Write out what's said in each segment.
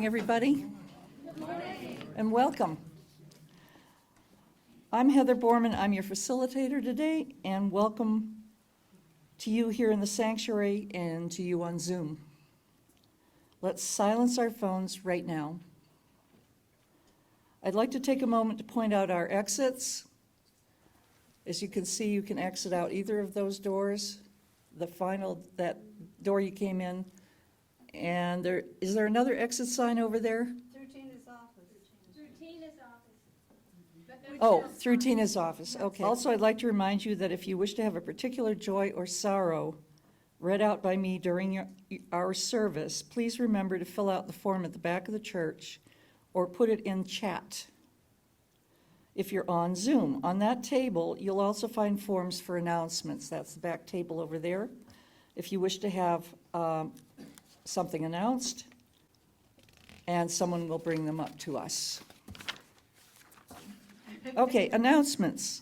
morning, everybody. Good morning. And welcome. I'm Heather Borman. I'm your facilitator today, and welcome to you here in the sanctuary and to you on Zoom. Let's silence our phones right now. I'd like to take a moment to point out our exits. As you can see, you can exit out either of those doors, that door you came in, and is there another exit sign over there? Through Tina's office. Through Tina's office. Oh, through Tina's office, okay. Also, I'd like to remind you that if you wish to have a particular joy or sorrow read out by me during our service, please remember to fill out the form at the back of the church or put it in chat. If you're on Zoom, on that table, you'll also find forms for announcements. That's the back table over there. If you wish to have something announced, and someone will bring them up to us. Okay, announcements.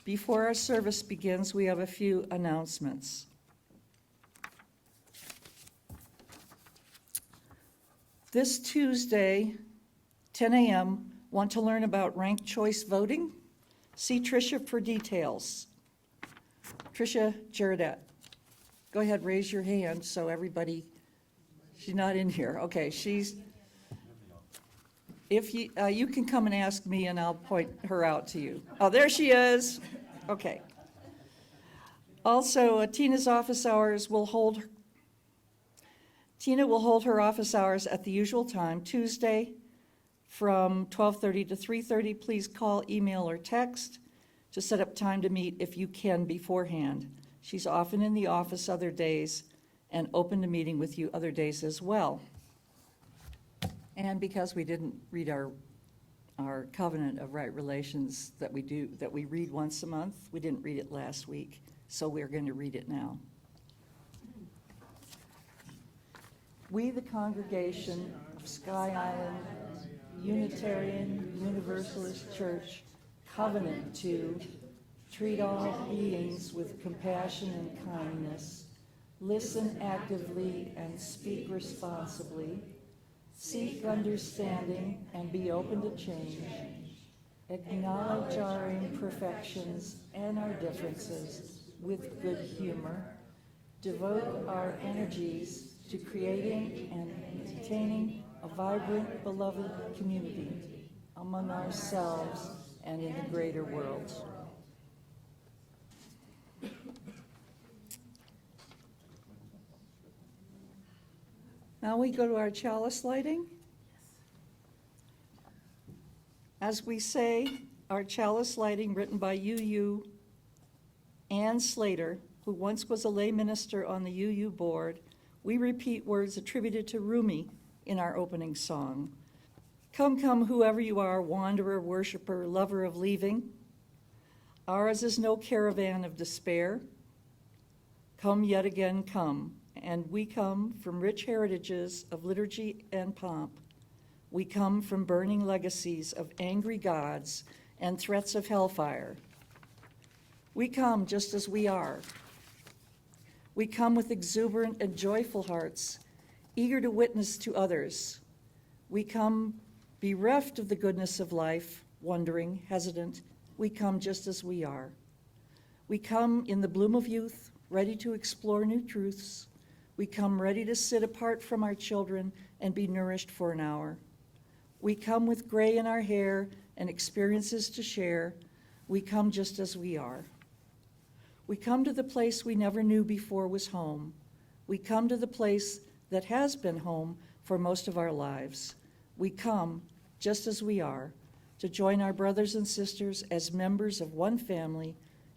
Before our service begins, we have a few announcements. This Tuesday, 10 a.m., want to learn about ranked choice voting? See Tricia for details. Tricia Girdette. Go ahead, raise your hand so everybody, she's not in here. Okay, if you can come and ask me and I'll point her out to you. Oh, there she is. Okay. Also, Tina's office hours Tina will hold her office hours at the usual time, Tuesday from 12:30 to 3:30. Please call, email, or text to set up time to meet if you can beforehand. She's often in the office other days and open to meeting with you other days as well. And because we didn't read our covenant of right relations that we read once a month, we didn't read it last week, so we're going to read it now. We, the congregation of Sky Island Unitarian Universalist Church, covenant to treat all beings with compassion and kindness, listen actively and speak responsibly, seek understanding and be open to change, acknowledge our imperfections and our differences with good humor, devote our energies to creating and maintaining a vibrant, beloved community among ourselves and in the greater world. Now we go to our chalice lighting. As we say, our chalice lighting, written by UU Ann Slater, who once was a lay minister on the UU board, we repeat words attributed to Rumi in our opening song. Come, come, whoever you are, wanderer, worshiper, lover of leaving. Ours is no caravan of despair. Come yet again, come. And we come from rich heritages of liturgy and pomp. We come from burning legacies of angry gods and threats of hellfire. We come just as we are. We come with exuberant and joyful hearts, eager to witness to others. We come bereft of the goodness of life, wondering, hesitant. We come just as we are. We come in the bloom of youth, ready to explore new truths. We come ready to sit apart from our children and be nourished for an hour. We come with gray in our hair and experiences to share. We come just as we are. We come to the place we never knew before was home. We come to the place that has been home for most of our lives. We come just as we are to join our brothers and sisters as members of one family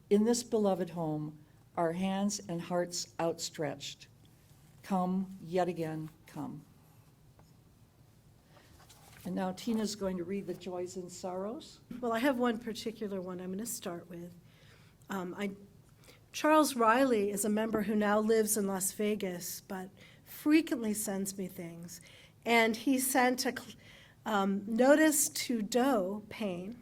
in this beloved home, our hands and hearts outstretched. Come yet again, come. And now Tina's going to read the joys and sorrows. Well, I have one particular one I'm going to start with. Charles Riley is a member who now lives in Las Vegas, but frequently sends me things. And he sent a notice to Doe Payne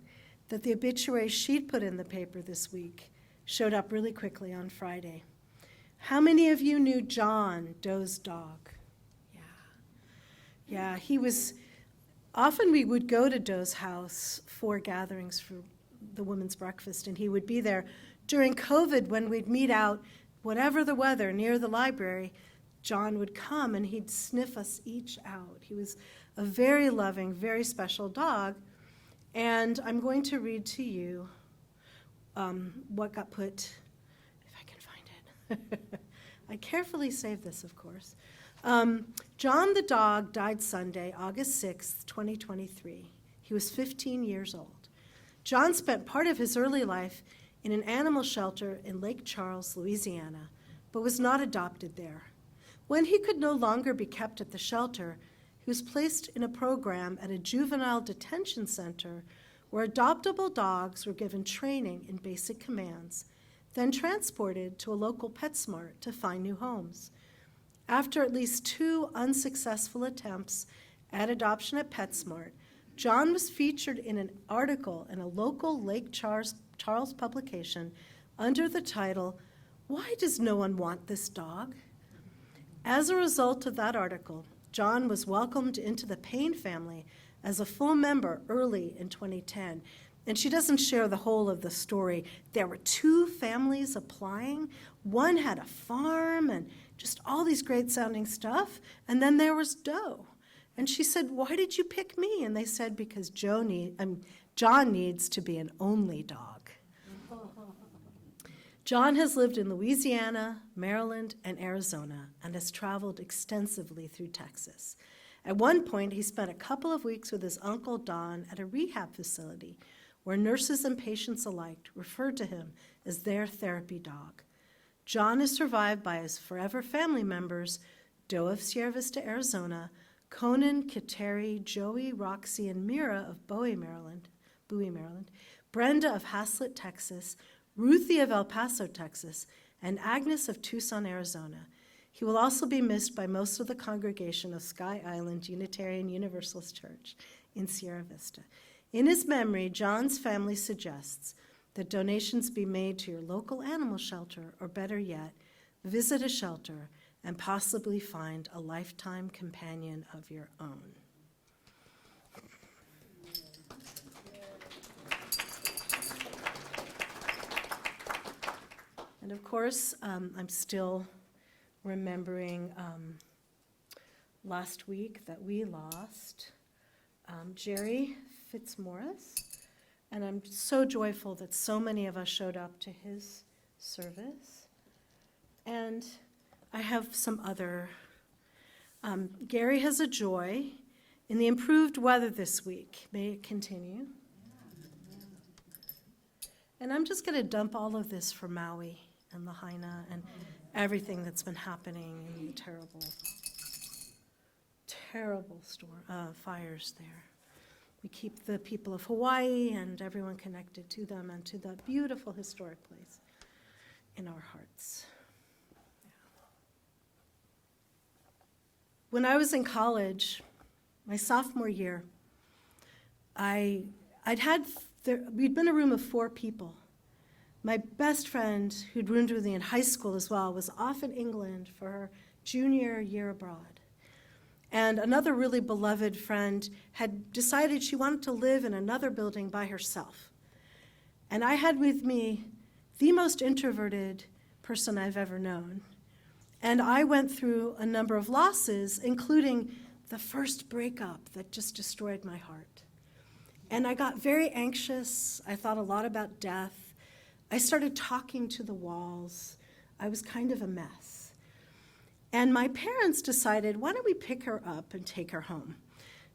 that the obituary she'd put in the paper this week showed up really quickly on Friday. How many of you knew John, Doe's dog? Yeah. Yeah, he was, often we would go to Doe's house for gatherings for the women's breakfast, and he would be there. During COVID, when we'd meet out, whatever the weather, near the library, John would come and he'd sniff us each out. He was a very loving, very special dog. And I'm going to read to you what got put, if I can find it. I carefully saved this, of course. John the dog died Sunday, August 6th, 2023. He was 15 years old. John spent part of his early life in an animal shelter in Lake Charles, Louisiana, but was not adopted there. When he could no longer be kept at the shelter, he was placed in a program at a juvenile detention center where adoptable dogs were given training in basic commands, then transported to a local PetSmart to find new homes. After at least 2 unsuccessful attempts at adoption at PetSmart, John was featured in an article in a local Lake Charles publication under the title, "Why Does No One Want This Dog?" As a result of that article, John was welcomed into the Payne family as a full member early in 2010. And she doesn't share the whole of the story. There were 2 families applying. One had a farm and just all these great sounding stuff. And then there was Doe. And she said, "Why did you pick me?" And they said, "Because John needs to be an only dog." John has lived in Louisiana, Maryland, and Arizona, and has traveled extensively through Texas. At one point, he spent a couple of weeks with his uncle Don at a rehab facility where nurses and patients alike referred to him as their therapy dog. John is survived by his forever family members, Doe of Sierra Vista, Arizona, Conan, Kateri, Joey, Roxy, and Mira of Bowie, Maryland, Brenda of Haslett, Texas, Ruthie of El Paso, Texas, and Agnes of Tucson, Arizona. He will also be missed by most of the congregation of Sky Island Unitarian Universalist Church in Sierra Vista. In his memory, John's family suggests that donations be made to your local animal shelter, or better yet, visit a shelter and possibly find a lifetime companion of your own. And of course, I'm still remembering last week that we lost Jerry Fitzmaurice, and I'm so joyful that so many of us showed up to his service. And I have some other, Gary has a joy in the improved weather this week. May it continue. And I'm just going to dump all of this for Maui and Lahaina and everything that's been happening in the terrible, terrible fires there. We keep the people of Hawaii and everyone connected to them and to that beautiful historic place in our hearts. Yeah. When I was in college, my sophomore year, we'd been a room of 4 people. My best friend, who'd roomed with me in high school as well, was off in England for her junior year abroad. And another really beloved friend had decided she wanted to live in another building by herself. And I had with me the most introverted person I've ever known. And I went through a number of losses, including the first breakup that just destroyed my heart. And I got very anxious. I thought a lot about death. I started talking to the walls. I was kind of a mess. And my parents decided, why don't we pick her up and take her home?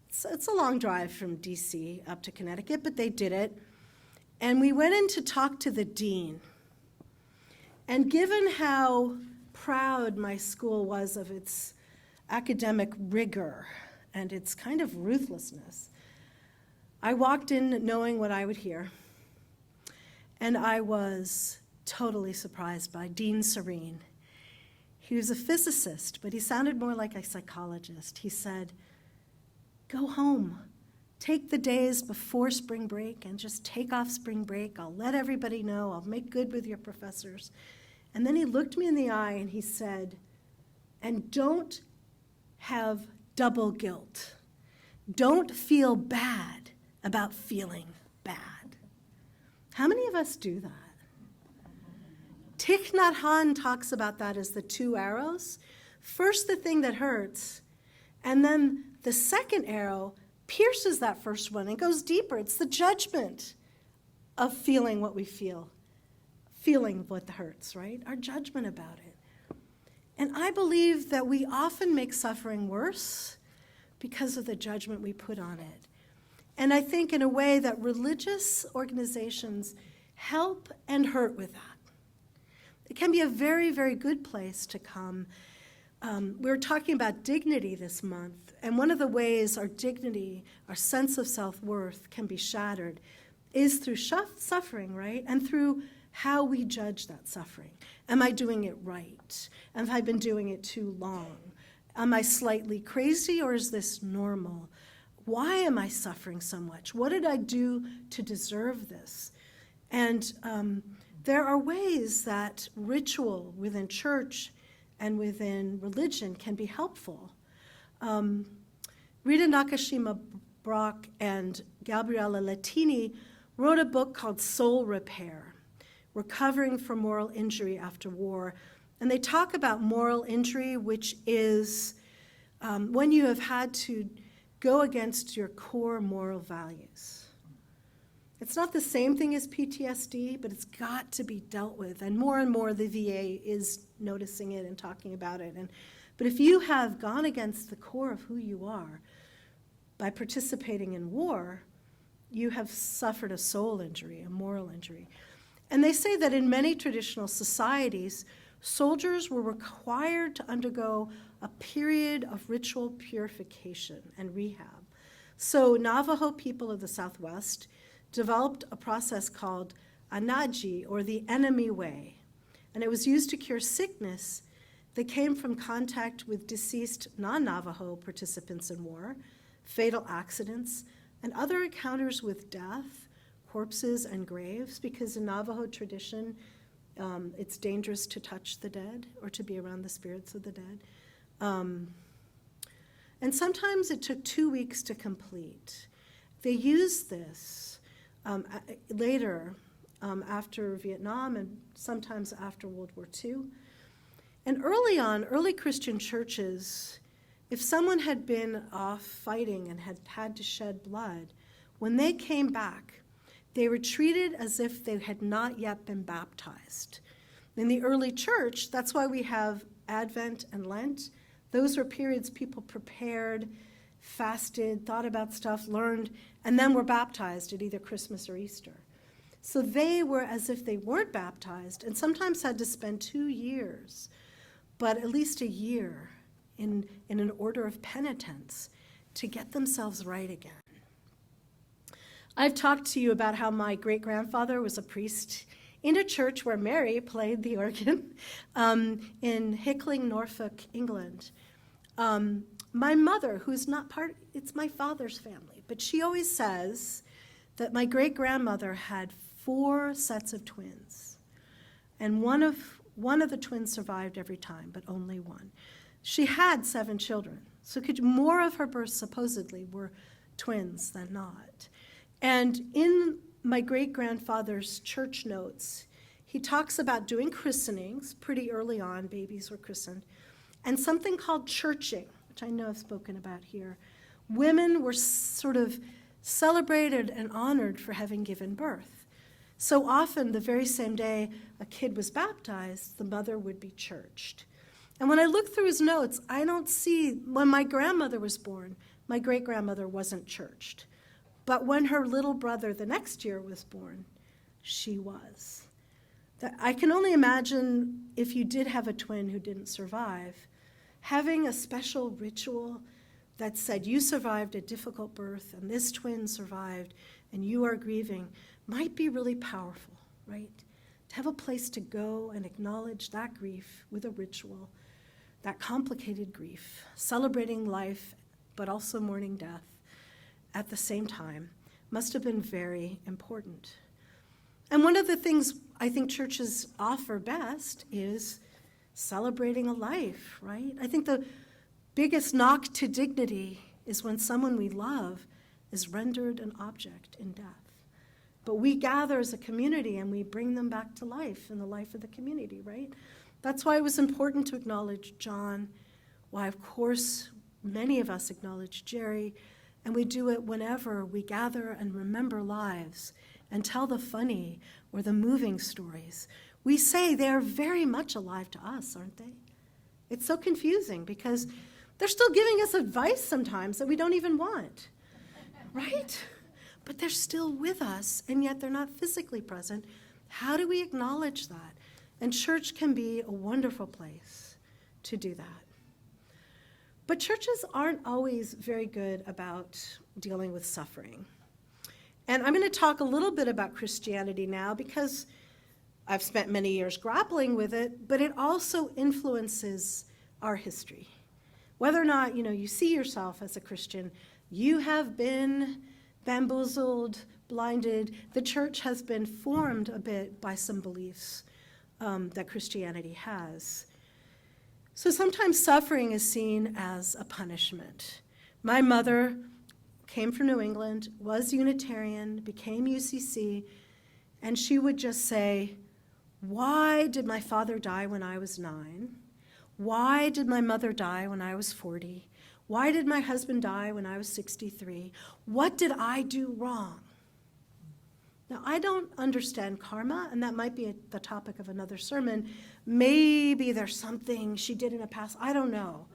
It's a long drive from DC up to Connecticut, but they did it. And we went in to talk to the dean. And given how proud my school was of its academic rigor and its kind of ruthlessness, I walked in knowing what I would hear. And I was totally surprised by Dean Serene. He was a physicist, but he sounded more like a psychologist. He said, "Go home. Take the days before spring break and just take off spring break. I'll let everybody know. I'll make good with your professors." And then he looked me in the eye and he said, "And don't have double guilt. Don't feel bad about feeling bad. How many of us do that? Thich Nhat Hanh talks about that as the two arrows. First, the thing that hurts, and then the second arrow pierces that first one and goes deeper. It's the judgment of feeling what we feel, feeling what hurts, right? Our judgment about it. And I believe that we often make suffering worse because of the judgment we put on it. And I think in a way that religious organizations help and hurt with that. It can be a very, very good place to come. We were talking about dignity this month, and one of the ways our dignity, our sense of self-worth can be shattered is through suffering, right? And through how we judge that suffering. Am I doing it right? Have I been doing it too long? Am I slightly crazy, or is this normal? Why am I suffering so much? What did I do to deserve this? And there are ways that ritual within church and within religion can be helpful. Rita Nakashima Brock and Gabriella Latini wrote a book called Soul Repair, Recovering from Moral Injury After War. And they talk about moral injury, which is when you have had to go against your core moral values. It's not the same thing as PTSD, but it's got to be dealt with. And more the VA is noticing it and talking about it. But if you have gone against the core of who you are by participating in war, you have suffered a soul injury, a moral injury. And they say that in many traditional societies, soldiers were required to undergo a period of ritual purification and rehab. So Navajo people of the Southwest developed a process called anaji, or the enemy way. And it was used to cure sickness that came from contact with deceased non-Navajo participants in war, fatal accidents, and other encounters with death, corpses, and graves, because in Navajo tradition, it's dangerous to touch the dead or to be around the spirits of the dead. And sometimes it took 2 weeks to complete. They used this later after Vietnam and sometimes after World War II. And early on, early Christian churches, if someone had been off fighting and had had to shed blood, when they came back, they were treated as if they had not yet been baptized. In the early church, that's why we have Advent and Lent. Those were periods people prepared, fasted, thought about stuff, learned, and then were baptized at either Christmas or Easter. So they were as if they weren't baptized, and sometimes had to spend 2 years, but at least a year in an order of penitence to get themselves right again. I've talked to you about how my great-grandfather was a priest in a church where Mary played the organ in Hickling, Norfolk, England. My mother, who's not it's my father's family, but she always says that my great-grandmother had 4 sets of twins, and one of the twins survived every time, but only one. She had 7 children, so more of her births supposedly were twins than not. And in my great-grandfather's church notes, he talks about doing christenings pretty early on, babies were christened, and something called churching, which I know I've spoken about here. Women were sort of celebrated and honored for having given birth. So often, the very same day a kid was baptized, the mother would be churched. And when I look through his notes, I don't see, when my grandmother was born, my great-grandmother wasn't churched. But when her little brother the next year was born, she was. I can only imagine if you did have a twin who didn't survive, having a special ritual that said you survived a difficult birth and this twin survived and you are grieving might be really powerful, right? To have a place to go and acknowledge that grief with a ritual, that complicated grief, celebrating life but also mourning death at the same time, must have been very important. And one of the things I think churches offer best is celebrating a life, right? I think biggest knock to dignity is when someone we love is rendered an object in death. But we gather as a community and we bring them back to life in the life of the community, right? That's why it was important to acknowledge John, why, of course, many of us acknowledge Jerry, and we do it whenever we gather and remember lives and tell the funny or the moving stories. We say they are very much alive to us, aren't they? It's so confusing because they're still giving us advice sometimes that we don't even want, right? But they're still with us, and yet they're not physically present. How do we acknowledge that? And church can be a wonderful place to do that. But churches aren't always very good about dealing with suffering. And I'm going to talk a little bit about Christianity now because I've spent many years grappling with it, but it also influences our history. Whether or not, you see yourself as a Christian, you have been bamboozled, blinded. The church has been formed a bit by some beliefs that Christianity has. So sometimes suffering is seen as a punishment. My mother came from New England, was Unitarian, became UCC, and she would just say, "Why did my father die when I was 9? Why did my mother die when I was 40? Why did my husband die when I was 63? What did I do wrong?" Now, I don't understand karma, and that might be the topic of another sermon. Maybe there's something she did in the past. I don't know.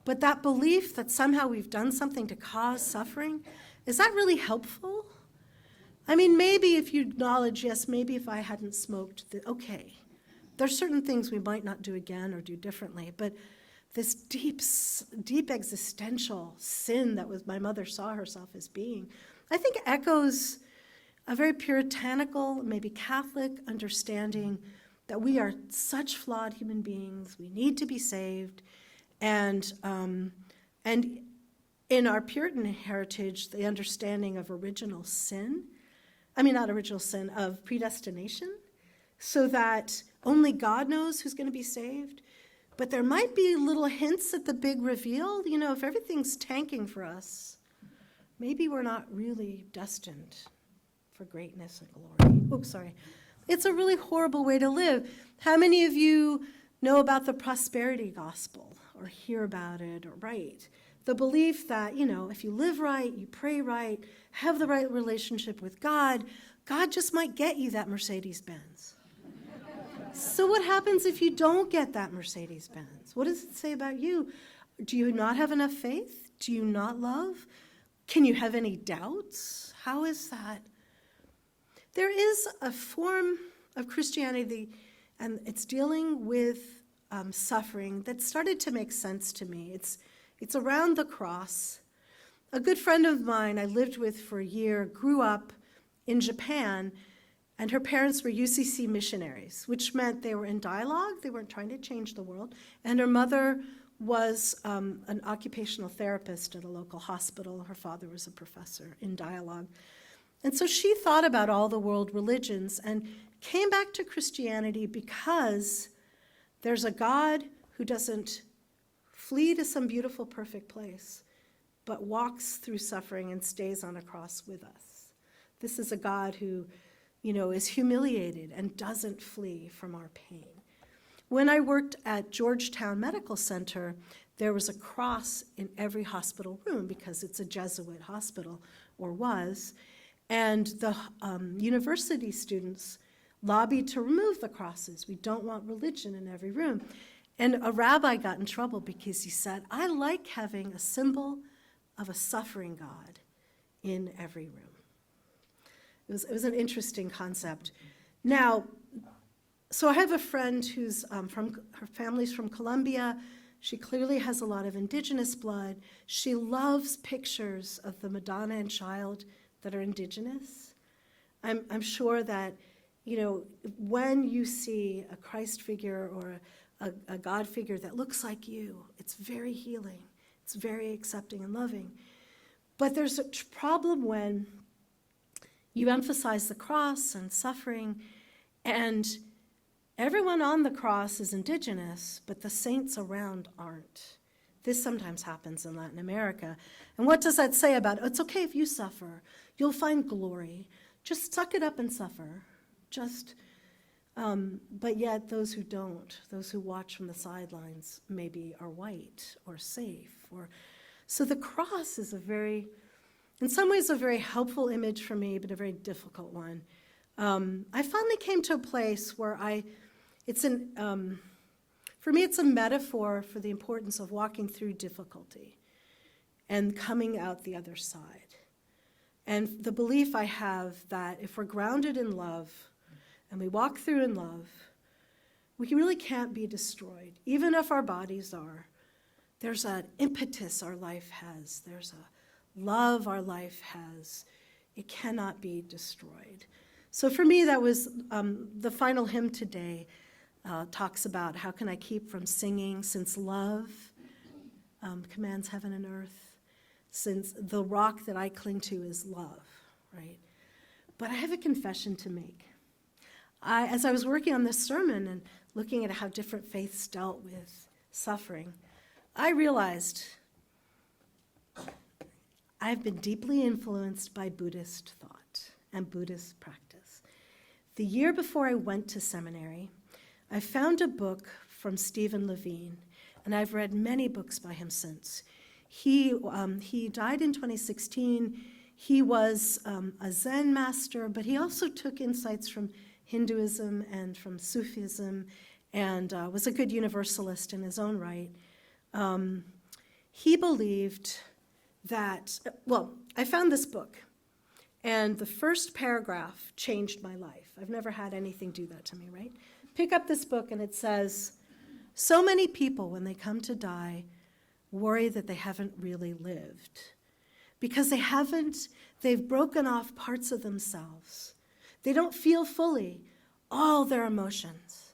But that belief that somehow we've done something to cause suffering, is that really helpful? I mean, maybe if you acknowledge, yes, maybe if I hadn't smoked, okay. There's certain things we might not do again or do differently, but this deep existential sin that was my mother saw herself as being, I think echoes a very puritanical, maybe Catholic understanding that we are such flawed human beings, we need to be saved, and in our Puritan heritage, the understanding of of predestination, so that only God knows who's going to be saved. But there might be little hints at the big reveal. If everything's tanking for us, maybe we're not really destined for greatness and glory. Oops, sorry. It's a really horrible way to live. How many of you know about the prosperity gospel or hear about it or write? The belief that, if you live right, you pray right, have the right relationship with God, God just might get you that Mercedes-Benz. So what happens if you don't get that Mercedes-Benz? What does it say about you? Do you not have enough faith? Do you not love? Can you have any doubts? How is that? There is a form of Christianity, and it's dealing with suffering that started to make sense to me. It's around the cross. A good friend of mine I lived with for a year grew up in Japan, and her parents were UCC missionaries, which meant they were in dialogue. They weren't trying to change the world. And her mother was an occupational therapist at a local hospital. Her father was a professor in dialogue. And so she thought about all the world religions and came back to Christianity because there's a God who doesn't flee to some beautiful, perfect place, but walks through suffering and stays on a cross with us. This is a God who, is humiliated and doesn't flee from our pain. When I worked at Georgetown Medical Center, there was a cross in every hospital room because it's a Jesuit hospital, or was. And the university students lobbied to remove the crosses. We don't want religion in every room. And a rabbi got in trouble because he said, "I like having a symbol of a suffering God in every room." It was an interesting concept. Now, so I have a friend who's her family's from Colombia. She clearly has a lot of indigenous blood. She loves pictures of the Madonna and Child that are indigenous. I'm sure that, when you see a Christ figure or a God figure that looks like you, it's very healing. It's very accepting and loving. But there's a problem when you emphasize the cross and suffering, and everyone on the cross is indigenous, but the saints around aren't. This sometimes happens in Latin America. And what does that say about, it's okay if you suffer. You'll find glory. Just suck it up and suffer. But yet those who don't, those who watch from the sidelines, maybe are white or safe. So the cross is in some ways a very helpful image for me, but a very difficult one. I finally came to a place where for me, it's a metaphor for the importance of walking through difficulty and coming out the other side. And the belief I have that if we're grounded in love and we walk through in love, we really can't be destroyed, even if our bodies are. There's an impetus our life has. There's a love our life has. It cannot be destroyed. So for me, that was the final hymn today. Talks about how can I keep from singing since love commands heaven and earth, since the rock that I cling to is love, right? But I have a confession to make. As I was working on this sermon and looking at how different faiths dealt with suffering, I realized I've been deeply influenced by Buddhist thought and Buddhist practice. The year before I went to seminary, I found a book from Stephen Levine, and I've read many books by him since. He died in 2016. He was a Zen master, but he also took insights from Hinduism and from Sufism, and was a good Universalist in his own right. He believed that, I found this book, and the first paragraph changed my life. I've never had anything do that to me, right? Pick up this book and it says, so many people when they come to die worry that they haven't really lived because they've broken off parts of themselves. They don't feel fully all their emotions.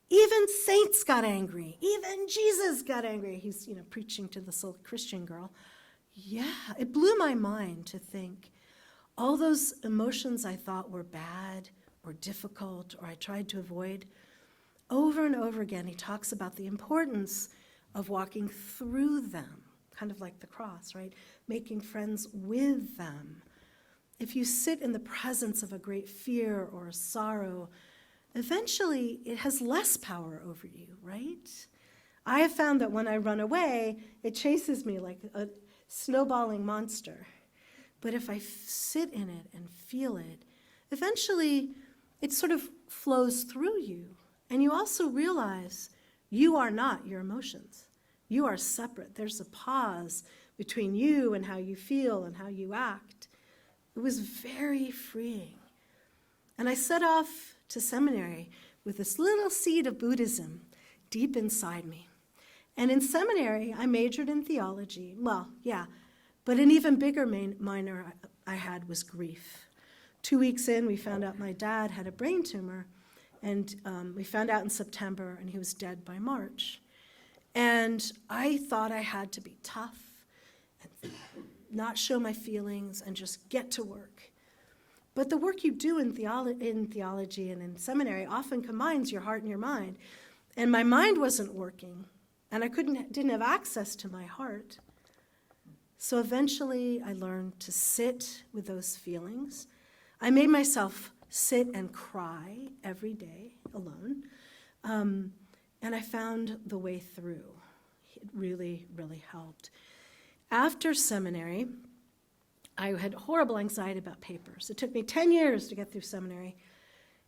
Even saints got angry. Even Jesus got angry. He's, preaching to this little Christian girl. Yeah, it blew my mind to think all those emotions I thought were bad or difficult, or I tried to avoid. Over and over again, he talks about the importance of walking through them, kind of like the cross, right? Making friends with them. If you sit in the presence of a great fear or a sorrow, eventually it has less power over you, right? I have found that when I run away, it chases me like a snowballing monster. But if I sit in it and feel it, eventually it sort of flows through you. And you also realize you are not your emotions. You are separate. There's a pause between you and how you feel and how you act. It was very freeing. And I set off to seminary with this little seed of Buddhism deep inside me. And in seminary, I majored in theology. But an even bigger minor I had was grief. 2 weeks in, we found out my dad had a brain tumor, and we found out in September, and he was dead by March. And I thought I had to be tough and not show my feelings and just get to work. But the work you do in theology and in seminary often combines your heart and your mind. And my mind wasn't working, and I didn't have access to my heart. So eventually I learned to sit with those feelings. I made myself sit and cry every day alone. And I found the way through. It really, really helped. After seminary, I had horrible anxiety about papers. It took me 10 years to get through seminary.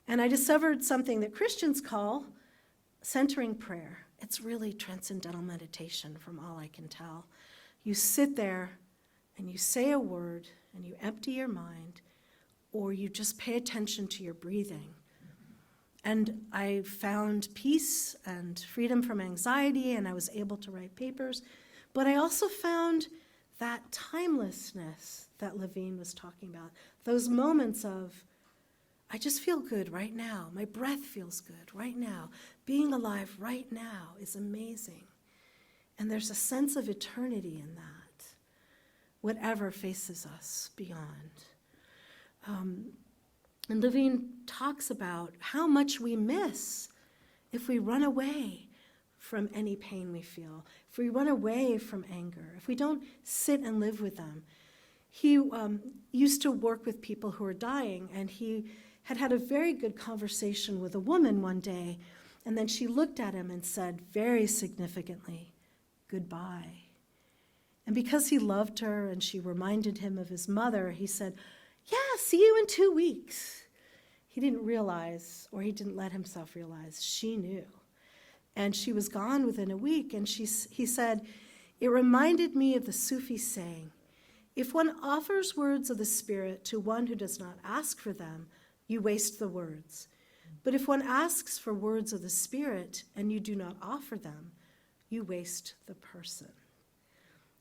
And I discovered something that Christians call centering prayer. It's really transcendental meditation from all I can tell. You sit there and you say a word and you empty your mind, or you just pay attention to your breathing. And I found peace and freedom from anxiety, and I was able to write papers. But I also found that timelessness that Levine was talking about, those moments of, I just feel good right now. My breath feels good right now. Being alive right now is amazing. And there's a sense of eternity in that, whatever faces us beyond. And Levine talks about how much we miss if we run away from any pain we feel, if we run away from anger, if we don't sit and live with them. He used to work with people who were dying, and he had a very good conversation with a woman one day, and then she looked at him and said very significantly, "Goodbye." And because he loved her and she reminded him of his mother, he said, "Yeah, see you in 2 weeks." He didn't realize, or he didn't let himself realize, she knew. And she was gone within a week, and he said, "It reminded me of the Sufi saying, if one offers words of the Spirit to one who does not ask for them, you waste the words. But if one asks for words of the Spirit and you do not offer them, you waste the person."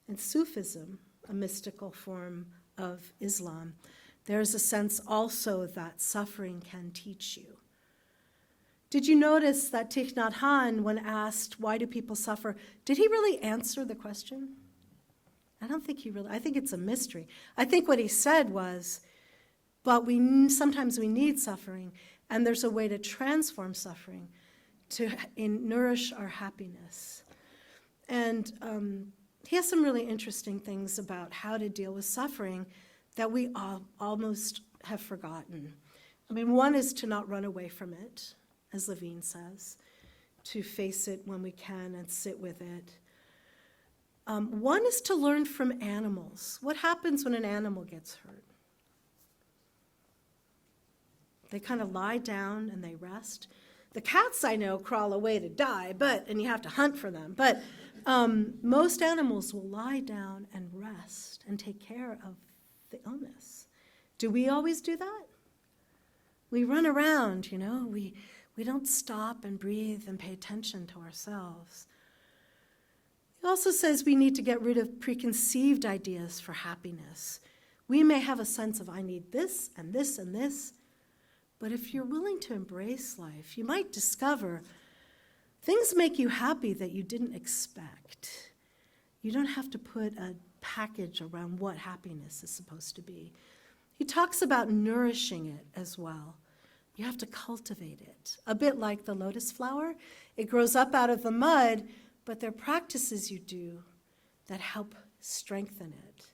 In Sufism, a mystical form of Islam, there's a sense also that suffering can teach you. Did you notice that Thich Nhat Hanh, when asked, why do people suffer, did he really answer the question? I don't think he really, I think it's a mystery. I think what he said was, but sometimes we need suffering, and there's a way to transform suffering to nourish our happiness. And he has some really interesting things about how to deal with suffering that we almost have forgotten. I mean, one is to not run away from it, as Levine says, to face it when we can and sit with it. One is to learn from animals. What happens when an animal gets hurt? They kind of lie down and they rest. The cats I know crawl away to die, and you have to hunt for them. But most animals will lie down and rest and take care of the illness. Do we always do that? We run around, we don't stop and breathe and pay attention to ourselves. He also says we need to get rid of preconceived ideas for happiness. We may have a sense of, I need this and this and this, but if you're willing to embrace life, you might discover things make you happy that you didn't expect. You don't have to put a package around what happiness is supposed to be. He talks about nourishing it as well. You have to cultivate it. A bit like the lotus flower. It grows up out of the mud, but there are practices you do that help strengthen it.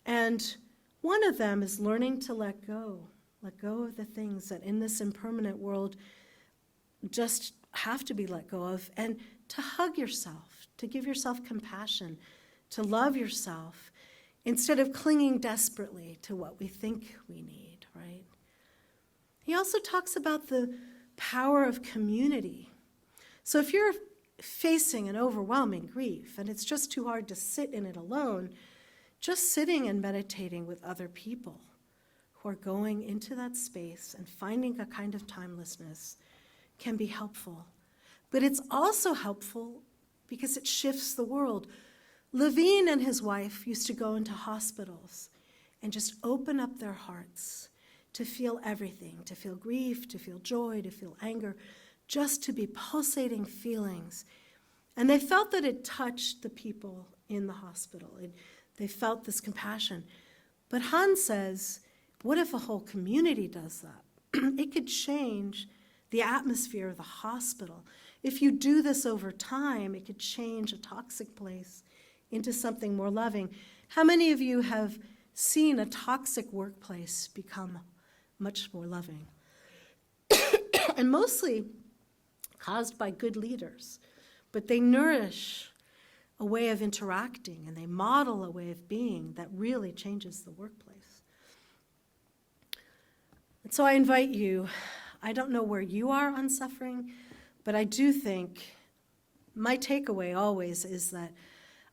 And one of them is learning to let go of the things that in this impermanent world just have to be let go of, and to hug yourself, to give yourself compassion, to love yourself, instead of clinging desperately to what we think we need, right? He also talks about the power of community. So if you're facing an overwhelming grief and it's just too hard to sit in it alone, just sitting and meditating with other people who are going into that space and finding a kind of timelessness can be helpful. But it's also helpful because it shifts the world. Levine and his wife used to go into hospitals and just open up their hearts to feel everything, to feel grief, to feel joy, to feel anger, just to be pulsating feelings. And they felt that it touched the people in the hospital. They felt this compassion. But Hanh says, what if a whole community does that? It could change the atmosphere of the hospital. If you do this over time, it could change a toxic place into something more loving. How many of you have seen a toxic workplace become much more loving? And mostly caused by good leaders. But they nourish a way of interacting and they model a way of being that really changes the workplace. And so I invite you, I don't know where you are on suffering, but I do think my takeaway always is that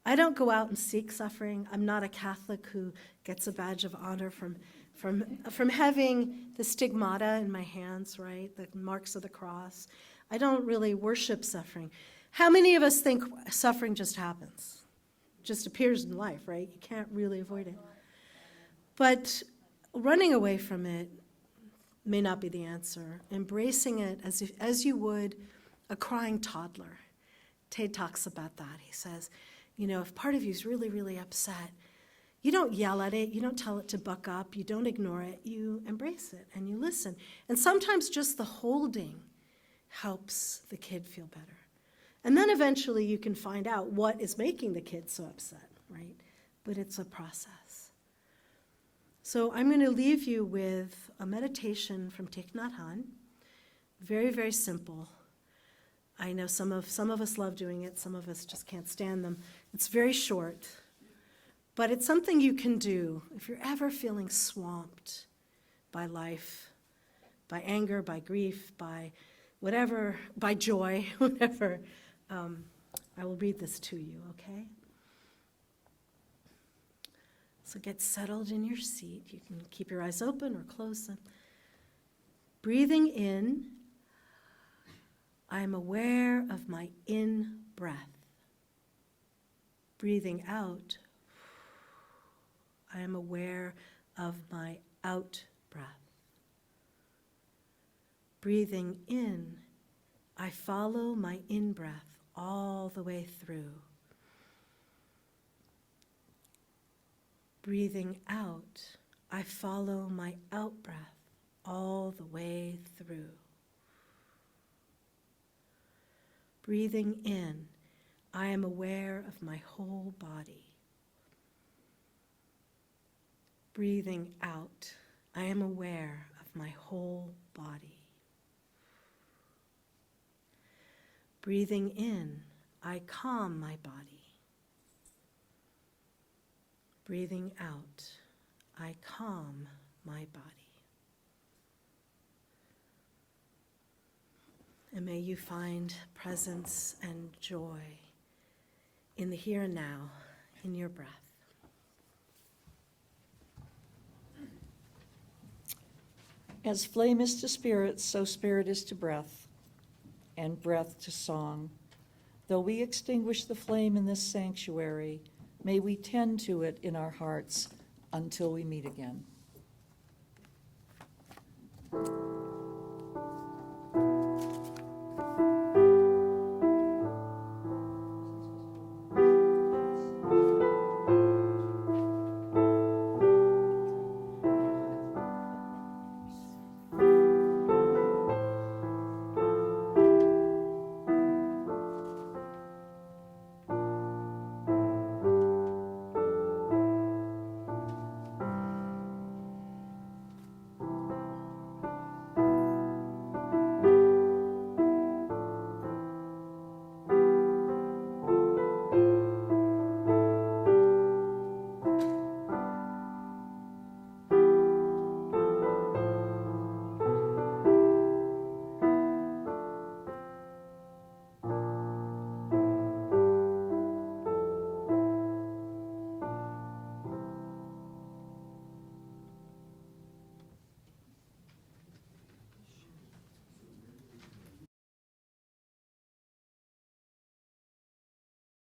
I don't go out and seek suffering. I'm not a Catholic who gets a badge of honor from having the stigmata in my hands, right? The marks of the cross. I don't really worship suffering. How many of us think suffering just happens? Just appears in life, right? You can't really avoid it. But running away from it may not be the answer. Embracing it as you would a crying toddler. Tate talks about that. He says, if part of you is really, really upset, you don't yell at it, you don't tell it to buck up, you don't ignore it, you embrace it and you listen. And sometimes just the holding helps the kid feel better. And then eventually you can find out what is making the kid so upset, right? But it's a process. So I'm going to leave you with a meditation from Thich Nhat Hanh. Very, very simple. I know some of us love doing it, some of us just can't stand them. It's very short, but it's something you can do if you're ever feeling swamped by life, by anger, by grief, by whatever, by joy, whatever. I will read this to you, okay? So get settled in your seat. You can keep your eyes open or close them. Breathing in, I am aware of my in-breath. Breathing out, I am aware of my out-breath. Breathing in, I follow my in-breath all the way through. Breathing out, I follow my out-breath all the way through. Breathing in, I am aware of my whole body. Breathing out, I am aware of my whole body. Breathing in, I calm my body. Breathing out, I calm my body. And may you find presence and joy in the here and now, in your breath. As flame is to spirit, so spirit is to breath, and breath to song. Though we extinguish the flame in this sanctuary, may we tend to it in our hearts until we meet again.